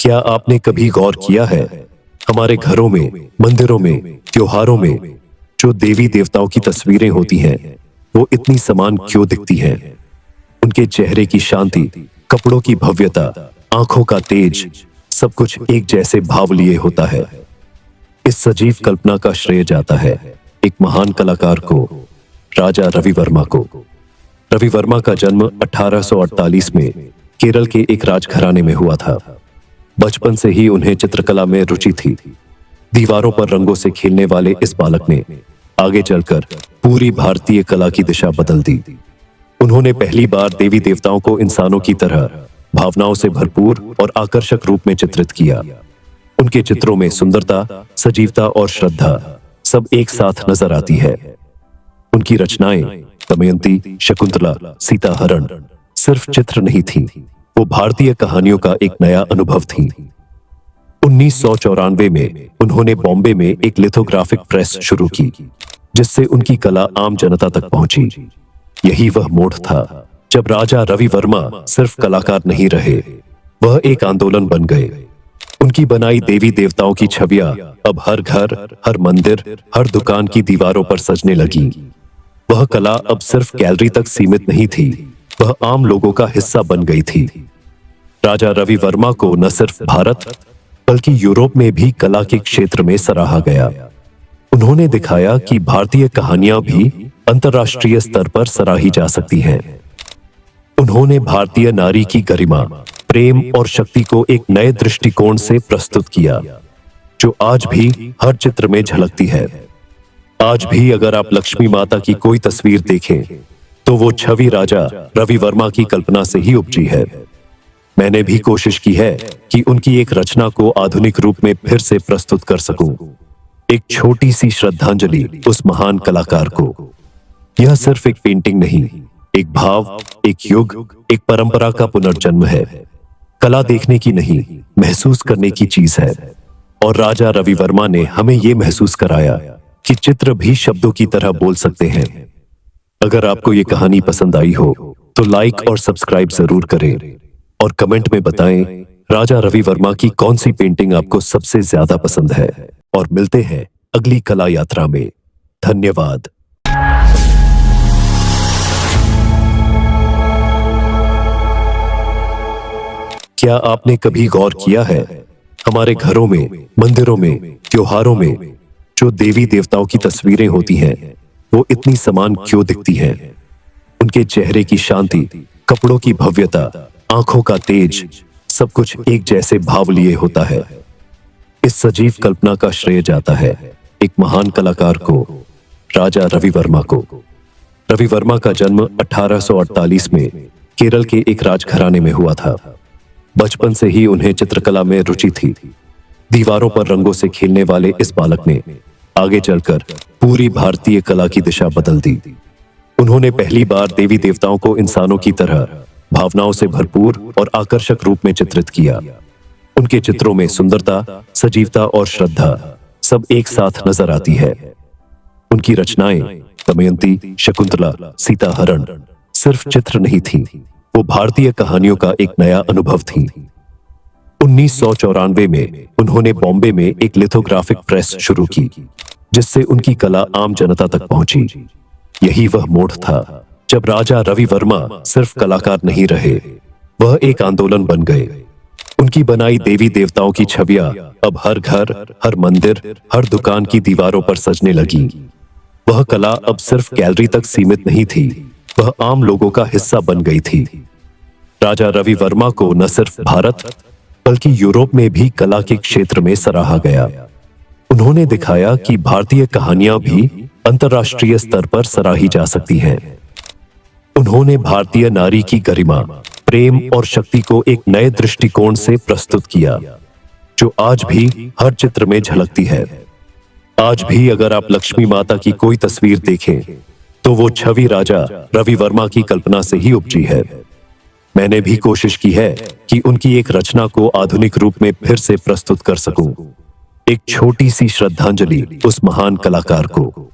क्या आपने कभी गौर किया है, हमारे घरों में, मंदिरों में, त्योहारों में जो देवी देवताओं की तस्वीरें होती हैं, वो इतनी समान क्यों दिखती हैं? उनके चेहरे की शांति, कपड़ों की भव्यता, आंखों का तेज, सब कुछ एक जैसे भाव लिए होता है। इस सजीव कल्पना का श्रेय जाता है एक महान कलाकार को, राजा रवि वर्मा को। रवि वर्मा का जन्म 1848 में केरल के एक राजघराने में हुआ था। बचपन से ही उन्हें चित्रकला में रुचि थी। दीवारों पर रंगों से खेलने वाले इस बालक ने आगे चलकर पूरी भारतीय कला की दिशा बदल दी। उन्होंने पहली बार देवी देवताओं को इंसानों की तरह भावनाओं से भरपूर और आकर्षक रूप में चित्रित किया। उनके चित्रों में सुंदरता, सजीवता और श्रद्धा सब एक साथ नजर आती है। उनकी रचनाएं दमयंती, शकुंतला, सीताहरण सिर्फ चित्र नहीं थीं, वो भारतीय कहानियों का एक नया अनुभव थीं। 1994 में उन्होंने बॉम्बे में एक लिथोग्राफिक प्रेस शुरू की, जिससे उनकी कला आम जनता तक पहुंची। यही वह मोड़ था जब राजा रवि वर्मा सिर्फ कलाकार नहीं रहे, वह एक आंदोलन बन गए। उनकी बनाई देवी देवताओं की छवियां अब हर घर, हर मंदिर, हर दुकान की दीवारों पर सजने लगी। वह कला अब सिर्फ गैलरी तक सीमित नहीं थी, वह आम लोगों का हिस्सा बन गई थी। राजा रवि वर्मा को न सिर्फ भारत बल्कि यूरोप में भी कला के क्षेत्र में सराहा गया। उन्होंने दिखाया कि भारतीय कहानियां भी अंतर्राष्ट्रीय स्तर पर सराही जा सकती हैं। उन्होंने भारतीय नारी की गरिमा, प्रेम और शक्ति को एक नए दृष्टिकोण से प्रस्तुत किया, जो आज भी हर चित्र में झलकती है। आज भी अगर आप लक्ष्मी माता की कोई तस्वीर देखें, तो वो छवि राजा रवि वर्मा की कल्पना से ही उपजी है। मैंने भी कोशिश की है कि उनकी एक रचना को आधुनिक रूप में फिर से प्रस्तुत कर सकूं। एक छोटी सी श्रद्धांजलि उस महान कलाकार को। यह सिर्फ एक पेंटिंग नहीं, एक भाव, एक युग, एक परंपरा का पुनर्जन्म है। कला देखने की नहीं, महसूस करने की चीज है। और राजा रवि वर्मा ने हमें यह महसूस कराया कि चित्र भी शब्दों की तरह बोल सकते हैं। अगर आपको ये कहानी पसंद आई हो तो लाइक और सब्सक्राइब जरूर करें और कमेंट में बताएं राजा रवि वर्मा की कौन सी पेंटिंग आपको सबसे ज्यादा पसंद है। और मिलते हैं अगली कला यात्रा में। धन्यवाद। क्या आपने कभी गौर किया है, हमारे घरों में, मंदिरों में, त्योहारों में जो देवी देवताओं की तस्वीरें होती हैं, वो इतनी समान क्यों दिखती हैं? उनके चेहरे की शांति, कपड़ों की भव्यता, आंखों का तेज, सब कुछ एक जैसे भाव लिए होता है। इस सजीव कल्पना का श्रेय जाता है एक महान कलाकार को, राजा रवि वर्मा को। रवि वर्मा का जन्म 1848 में केरल के एक राजघराने में हुआ था। बचपन से ही उन्हें चित्रकला में रुचि थी। दीवारों पर रंगों से खेलने वाले इस बालक ने आगे चलकर पूरी भारतीय कला की दिशा बदल दी। उन्होंने पहली बार देवी देवताओं को इंसानों की तरह भावनाओं से भरपूर और आकर्षक रूप में चित्रित किया। उनके चित्रों में सुंदरता, सजीवता और श्रद्धा सब एक साथ नजर आती है। उनकी रचनाएं दमयंती, शकुंतला, सीताहरण सिर्फ चित्र नहीं थीं, वो भारतीय कहानियों का एक नया अनुभव थीं। 1994 में उन्होंने बॉम्बे में एक लिथोग्राफिक प्रेस शुरू की, जिससे उनकी कला आम जनता तक पहुंची। यही वह मोड़ था जब राजा रवि वर्मा सिर्फ कलाकार नहीं रहे, वह एक आंदोलन बन गए। उनकी बनाई देवी देवताओं की छवियां अब हर घर, हर मंदिर, हर दुकान की दीवारों पर सजने लगी। वह कला अब सिर्फ गैलरी तक सीमित नहीं थी, वह आम लोगों का हिस्सा बन गई थी। राजा रवि वर्मा को न सिर्फ भारत बल्कि यूरोप में भी कला के क्षेत्र में सराहा गया। उन्होंने दिखाया कि भारतीय कहानियां भी अंतर्राष्ट्रीय स्तर पर सराही जा सकती हैं। उन्होंने भारतीय नारी की गरिमा, प्रेम और शक्ति को एक नए दृष्टिकोण से प्रस्तुत किया, जो आज भी हर चित्र में झलकती है। आज भी अगर आप लक्ष्मी माता की कोई तस्वीर देखें, तो वो छवि राजा रवि वर्मा की कल्पना से ही उपजी है। मैंने भी कोशिश की है कि उनकी एक रचना को आधुनिक रूप में फिर से प्रस्तुत कर सकूं। एक छोटी सी श्रद्धांजलि उस महान कलाकार को।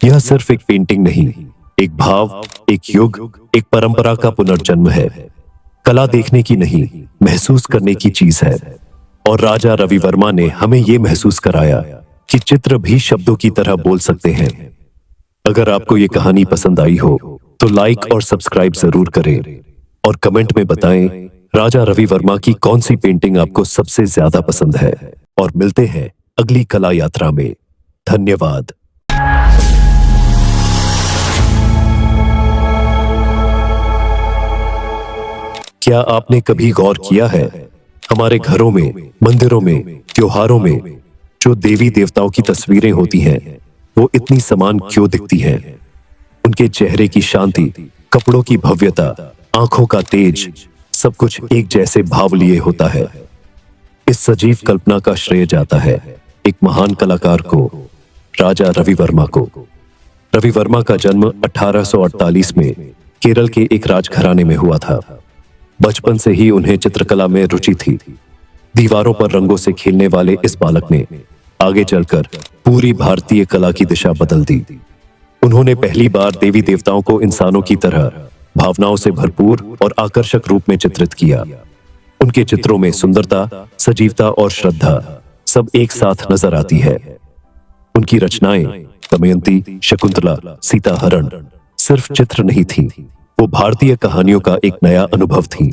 यह सिर्फ एक पेंटिंग नहीं, एक भाव, एक युग, एक परंपरा का पुनर्जन्म है। कला देखने की नहीं, महसूस करने की चीज है। और राजा रवि वर्मा ने हमें ये महसूस कराया कि चित्र भी शब्दों की तरह बोल सकते हैं। अगर आपको ये कहानी पसंद आई हो तो लाइक और सब्सक्राइब जरूर करें और कमेंट में बताएं राजा रवि वर्मा की कौन सी पेंटिंग आपको सबसे ज्यादा पसंद है। और मिलते हैं अगली कला यात्रा में। धन्यवाद। क्या आपने कभी गौर किया है हमारे घरों में, मंदिरों में, त्योहारों में जो देवी देवताओं की तस्वीरें होती हैं वो इतनी समान क्यों दिखती हैं? उनके चेहरे की शांति, कपड़ों की भव्यता, आंखों का तेज, सब कुछ एक जैसे भाव लिए होता है। इस सजीव कल्पना का श्रेय जाता है एक महान कलाकार को, राजा रवि वर्मा को। रवि वर्मा का जन्म 1848 में केरल के एक राजघराने में हुआ था। बचपन से ही उन्हें चित्रकला में रुचि थी। दीवारों पर रंगों से खेलने वाले इस बालक ने आगे चलकर पूरी भारतीय कला की दिशा बदल दी। उन्होंने पहली बार देवी देवताओं को इंसानों की तरह भावनाओं से भरपूर और आकर्षक रूप में चित्रित किया। उनके चित्रों में सुंदरता, सजीवता और श्रद्धा सब एक साथ नजर आती है। उनकी रचनाएं दमयंती, शकुंतला, सीताहरण सिर्फ चित्र नहीं थी, वो भारतीय कहानियों का एक नया अनुभव थी।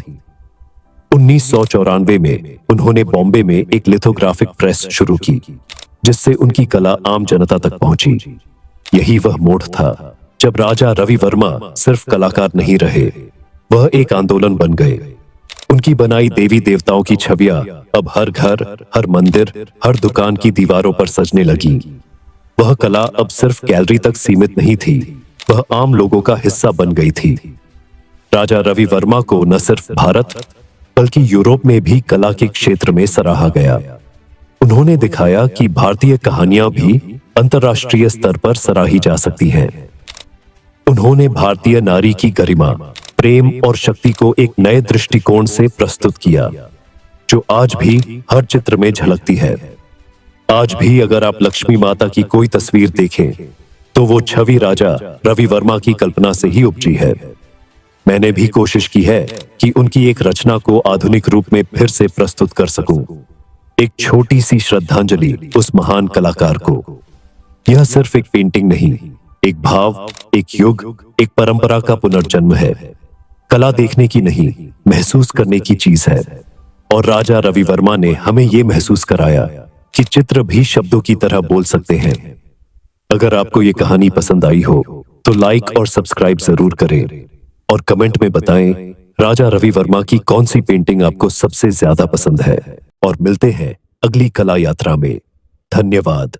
1994 में उन्होंने बॉम्बे में एक लिथोग्राफिक प्रेस शुरू की जिससे उनकी कला आम जनता तक पहुंची। यही वह मोड़ था जब राजा रवि वर्मा सिर्फ कलाकार नहीं रहे, वह एक आंदोलन बन गए। उनकी बनाई देवी देवताओं की छवियां अब हर घर, हर मंदिर, हर दुकान की दीवारों पर सजने लगी। वह कला अब सिर्फ गैलरी तक सीमित नहीं थी, वह आम लोगों का हिस्सा बन गई थी। राजा रवि वर्मा को न सिर्फ भारत बल्कि यूरोप में भी कला के क्षेत्र में सराहा गया। उन्होंने दिखाया कि भारतीय कहानियां भी अंतर्राष्ट्रीय स्तर पर सराही जा सकती हैं। उन्होंने भारतीय नारी की गरिमा, प्रेम और शक्ति को एक नए दृष्टिकोण से प्रस्तुत किया जो आज भी हर चित्र में झलकती है। आज भी अगर आप लक्ष्मी माता की कोई तस्वीर देखें तो वो छवि राजा रवि वर्मा की कल्पना से ही उपजी है। मैंने भी कोशिश की है कि उनकी एक रचना को आधुनिक रूप में फिर से प्रस्तुत कर सकूं। एक छोटी सी श्रद्धांजलि उस महान कलाकार को। यह सिर्फ एक पेंटिंग नहीं, एक भाव, एक युग, एक परंपरा का पुनर्जन्म है। कला देखने की नहीं, महसूस करने की चीज है। और राजा रवि वर्मा ने हमें यह महसूस कराया कि चित्र भी शब्दों की तरह बोल सकते हैं। अगर आपको ये कहानी पसंद आई हो तो लाइक और सब्सक्राइब जरूर करें और कमेंट में बताएं राजा रवि वर्मा की कौन सी पेंटिंग आपको सबसे ज्यादा पसंद है। और मिलते हैं अगली कला यात्रा में। धन्यवाद।